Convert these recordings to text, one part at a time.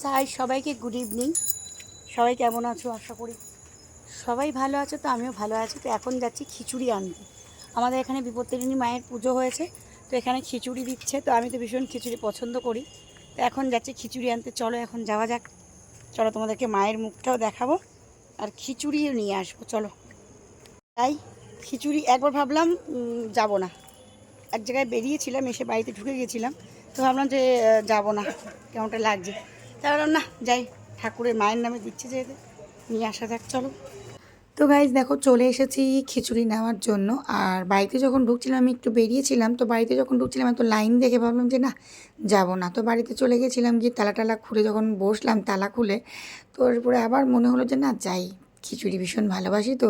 High সবাইকে good evening. সবাই কেমন আছো? আশা করি সবাই ভালো আছো। তো আমিও ভালো আছি। তো এখন যাচ্ছি খিচুড়ি আনতে। আমাদের এখানে বিপত্তারিণী মায়ের পুজো হয়েছে, তো এখানে খিচুড়ি দিচ্ছে। তো আমি তো ভীষণ খিচুড়ি পছন্দ করি, তো এখন যাচ্ছি খিচুড়ি আনতে। চলো এখন যাওয়া যাক। চলো তোমাদেরকে মায়ের মুখটাও দেখাবো আর খিচুড়িও নিয়ে আসবো। চলো তাই খিচুড়ি একবার ভাবলাম যাব না, এক জায়গায় বেরিয়েছিলাম, এসে বাড়িতে ঢুকে গেছিলাম। তো ভাবলাম যে যাব না, কেমনটা লাগছে। তাই ভাবলাম না যাই, ঠাকুরের মায়ের নামে দিচ্ছে যেহেতু নিয়ে আসা যাক। চলো। তো গাইজ দেখো চলে এসেছি খিচুড়ি নেওয়ার জন্য। আর বাড়িতে যখন ঢুকছিলাম, আমি একটু বেরিয়েছিলাম, তো বাড়িতে যখন ঢুকছিলাম এত লাইন দেখে ভাবলাম যে না যাব না। তো বাড়িতে চলে গেছিলাম, গিয়ে তালা টালা খুলে যখন বসলাম তালা খুলে, তো এরপরে আবার মনে হলো যে না যাই, খিচুড়ি ভীষণ ভালোবাসি। তো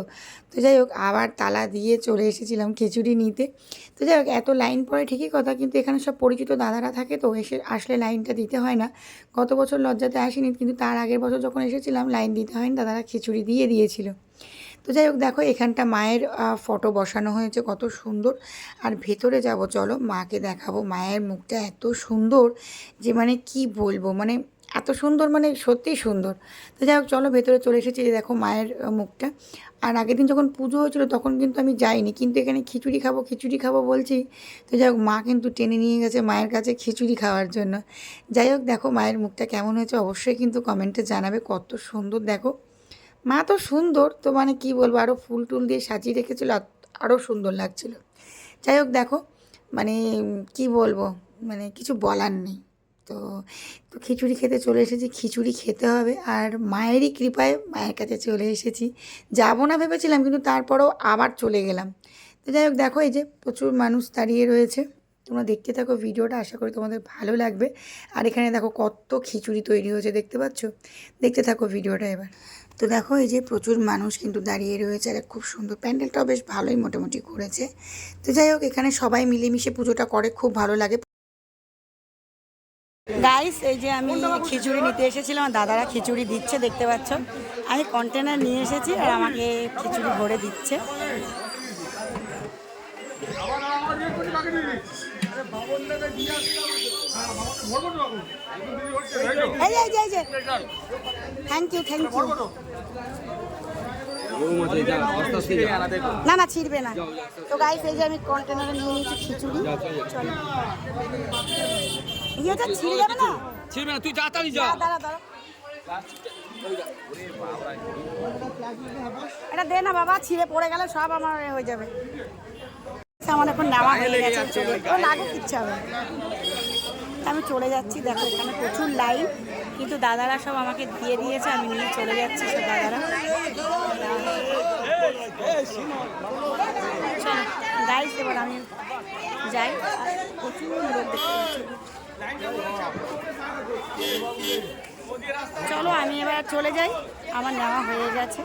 তো যাই হোক আবার তালা দিয়ে চলে এসেছিলাম খিচুড়ি নিতে। তো যাই হোক এত লাইন পড়ে ঠিকই কথা, কিন্তু এখানে সব পরিচিত দাদারা থাকে, তো আসলে লাইনটা দিতে হয় না। গত বছর লজ্জাতে আসিনি, কিন্তু তার আগের বছর যখন এসেছিলাম লাইন দিতে হয়নি, দাদারা খিচুড়ি দিয়ে দিয়েছিল। তো যাই হোক দেখো এখানটা মায়ের ফটো বসানো হয়েছে, কত সুন্দর। আর ভেতরে যাব, চলো মাকে দেখাবো। মায়ের মুখটা এত সুন্দর যে মানে কি বলবো, মানে এত সুন্দর, মানে সত্যিই সুন্দর। তো যাই হোক চলো ভেতরে চলে এসেছি, দেখো মায়ের মুখটা। আর আগের দিন যখন পুজো হয়েছিল তখন কিন্তু আমি যাইনি, কিন্তু এখানে খিচুড়ি খাবো খিচুড়ি খাবো বলছি। তো যাই হোক মা কিন্তু টেনে নিয়ে গেছে মায়ের কাছে খিচুড়ি খাওয়ার জন্য। যাই হোক দেখো মায়ের মুখটা কেমন হয়েছে অবশ্যই কিন্তু কমেন্টে জানাবে। কত সুন্দর দেখো, মা তো সুন্দর, তো মানে কি বলবো, আরও ফুল টুল দিয়ে সাজিয়ে রেখেছিল, আরও সুন্দর লাগছিল। যাই হোক দেখো মানে কি বলবো, মানে কিছু বলার নেই। তো তো খিচুড়ি খেতে চলে এসেছি, খিচুড়ি খেতে হবে। আর মায়েরই কৃপায় মায়ের কাছে চলে এসেছি। যাবো না ভেবেছিলাম, কিন্তু তারপরেও আবার চলে গেলাম। তো যাই হোক দেখো এই যে প্রচুর মানুষ দাঁড়িয়ে রয়েছে। তোমরা দেখতে থাকো ভিডিওটা, আশা করি তোমাদের ভালো লাগবে। আর এখানে দেখো কত খিচুড়ি তৈরি হয়েছে, দেখতে পাচ্ছ? দেখতে থাকো ভিডিওটা এবার। তো দেখো এই যে প্রচুর মানুষ কিন্তু দাঁড়িয়ে রয়েছে, আর খুব সুন্দর প্যান্ডেলটাও বেশ ভালোই মোটামুটি করেছে। তো যাই হোক এখানে সবাই মিলেমিশে পুজোটা করে, খুব ভালো লাগে। গাইস এই যে আমি খিচুড়ি নিতে এসেছিলাম, দাদারা খিচুড়ি দিচ্ছে দেখতে পাচ্ছ। আমি কন্টেনার নিয়ে এসেছি আর আমাকে খিচুড়ি ভরে দিচ্ছে। Thank you thank you. না না ছিড়বে না। তো গাইস এই যে আমি কন্টেনারে নিয়ে নিয়েছি খিচুড়ি। চলো ইয়েটা ছিঁড়ে যাবে না? ছিড়বে না, তুই যা তাড়াতাড়ি যা। দাঁড়া দাঁড়া, এটা দে না বাবা, ছিঁড়ে পড়ে গেলে সব আমার হয়ে যাবে। আমার এখন নেওয়া হয়ে গেছে, ও লাগুক ইচ্ছা হবে। আমি চলে যাচ্ছি, দেখো এখানে প্রচুর লাইন, কিন্তু দাদারা সব আমাকে দিয়ে দিয়েছে, আমি নিয়ে চলে যাচ্ছি সব দাদারা। চলো গাইস এবার আমি যাই, প্রচুর লোক দেখতে পাচ্ছি। চলো আমি এবার চলে যাই, আমার নেওয়া হয়ে গেছে।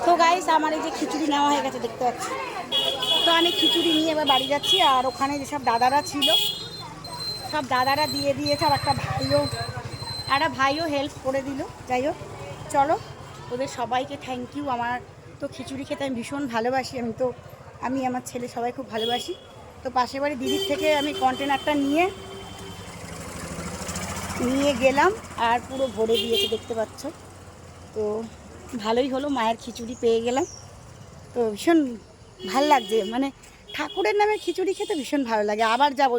তো গাইস আমার এই যে খিচুড়ি নেওয়া হয়ে গেছে দেখতে পাচ্ছি। তো আমি খিচুড়ি নিয়ে এবার বাড়ি যাচ্ছি। আর ওখানে যেসব দাদারা ছিল সব দাদারা দিয়ে দিয়েছে, আর একটা ভাইও হেল্প করে দিল। যাই হোক চলো, ওদের সবাইকে থ্যাংক ইউ। আমার তো খিচুড়ি খেতে আমি ভীষণ ভালোবাসি, আমি আমার ছেলে সবাই খুব ভালোবাসি। তো পাশের বাড়ি দিদির থেকে আমি কন্টেনারটা নিয়ে গেলাম, আর পুরো ভরে দিয়েছে দেখতে পাচ্ছ। তো ভালোই হলো, মায়ের খিচুড়ি পেয়ে গেলাম। তো ভীষণ ভাল লাগছে, মানে ঠাকুরের নামে খিচুড়ি খেতে ভীষণ ভালো লাগে। আবার যাবো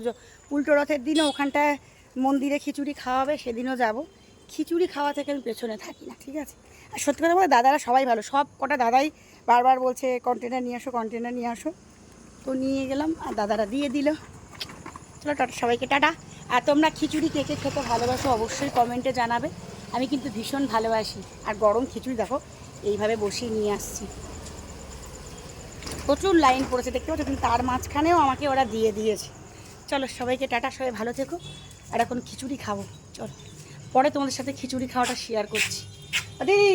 উল্টো রথের দিনও ওখানটায় মন্দিরে খিচুড়ি খাওয়াবে, সেদিনও যাব। খিচুড়ি খাওয়া থেকে আমি পেছনে থাকি না, ঠিক আছে। আর সত্যি কথা বলে দাদারা সবাই ভালো, সব কটা দাদাই বারবার বলছে কন্টেনার নিয়ে আসো কন্টেনার নিয়ে আসো। তো নিয়ে গেলাম আর দাদারা দিয়ে দিল। চলো টাটা সবাইকে, টাটা। আর তোমরা খিচুড়ি কে কে খেতে ভালোবাসো অবশ্যই কমেন্টে জানাবে। আমি কিন্তু ভীষণ ভালোবাসি। আর গরম খিচুড়ি দেখো এইভাবে বসিয়ে নিয়ে আসছি। প্রচুর লাইন পড়েছে দেখতে পাচ্ছ, কিন্তু তার মাঝখানেও আমাকে ওরা দিয়ে দিয়েছে। চলো সবাইকে টাটা, সবাই ভালো থেকো। আর এখন খিচুড়ি খাবো, চলো পরে তোমাদের সাথে খিচুড়ি খাওয়াটা শেয়ার করছি। দিদি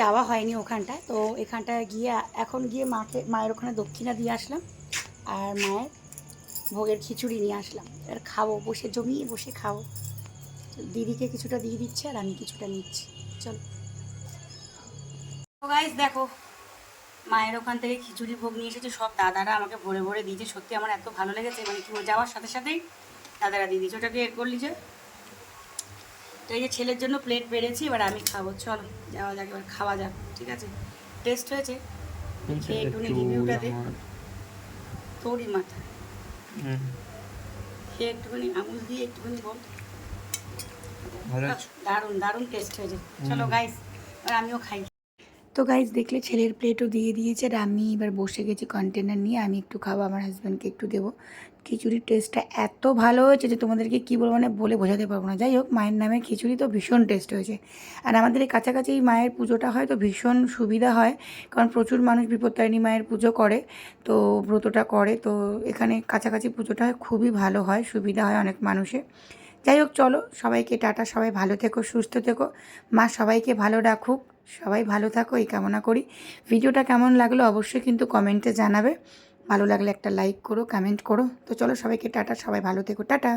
যাওয়া হয়নি ওখানটায়, তো এখানটায় গিয়ে এখন গিয়ে মায়ের ওখানে দক্ষিণা দিয়ে আসলাম, আর মায়ের ভোগের খিচুড়ি নিয়ে আসলাম। এবার খাবো, বসে জমিয়ে বসে খাবো। দিদিকে কিছুটা দিয়ে দিচ্ছে আর আমি কিছুটা নিচ্ছি। চলো গাইস দেখো মায়ের ওখান থেকে খিচুড়ি ভোগ নিয়ে এসেছে, সব দাদারা আমাকে ভরে ভরে দিয়েছে। সত্যি আমার এত ভালো লেগেছে, মানে কি যাওয়ার সাথে সাথেই দাদারা দিয়ে দিয়েছে। ওটাকে করলি যে তো এই যে ছেলের জন্য প্লেট বেড়েছি, এবার আমি খাবো। চলো যাওয়া যাক, এবার খাওয়া যাক, ঠিক আছে? টেস্ট হয়েছে, খেয়ে একটু রিভিউটা দে। তোরই মাথা খেয়ে একটুখানি আঙুল দিয়ে একটুখানি বল। দারুণ দারুণ টেস্ট হয়েছে। চলো গাইস, এবার আমিও খাই। তো গাইস দেখলে ছেলের প্লেটও দিয়ে দিয়েছে, আর আমি এবার বসে গেছি কন্টেনার নিয়ে। আমি একটু খাবো, আমার হাজব্যান্ডকে একটু দেবো। খিচুড়ির টেস্টটা এত ভালো হয়েছে যে তোমাদেরকে কী বলবো, মানে বলে বোঝাতে পারবো না। যাই হোক, মায়ের নামে খিচুড়ি তো ভীষণ টেস্ট হয়েছে। আর আমাদের এই কাছাকাছি মায়ের পুজোটা হয়, তো ভীষণ সুবিধা হয়, কারণ প্রচুর মানুষ বিপত্তারিণী মায়ের পুজো করে, তো ব্রতটা করে। তো এখানে কাছাকাছি পুজোটা হয়, খুবই ভালো হয়, সুবিধা হয় অনেক মানুষের। যাই হোক, চলো সবাইকে টাটা, সবাই ভালো থেকো, সুস্থ থেকো, মা সবাইকে ভালো রাখুক, সবাই ভালো থাকো এই কামনা করি। ভিডিওটা কেমন লাগলো অবশ্যই কিন্তু কমেন্টে জানাবে। ভালো লাগলে একটা লাইক করো, কমেন্ট করো। তো চলো সবাইকে টাটা, সবাই ভালো থেকো, টাটা।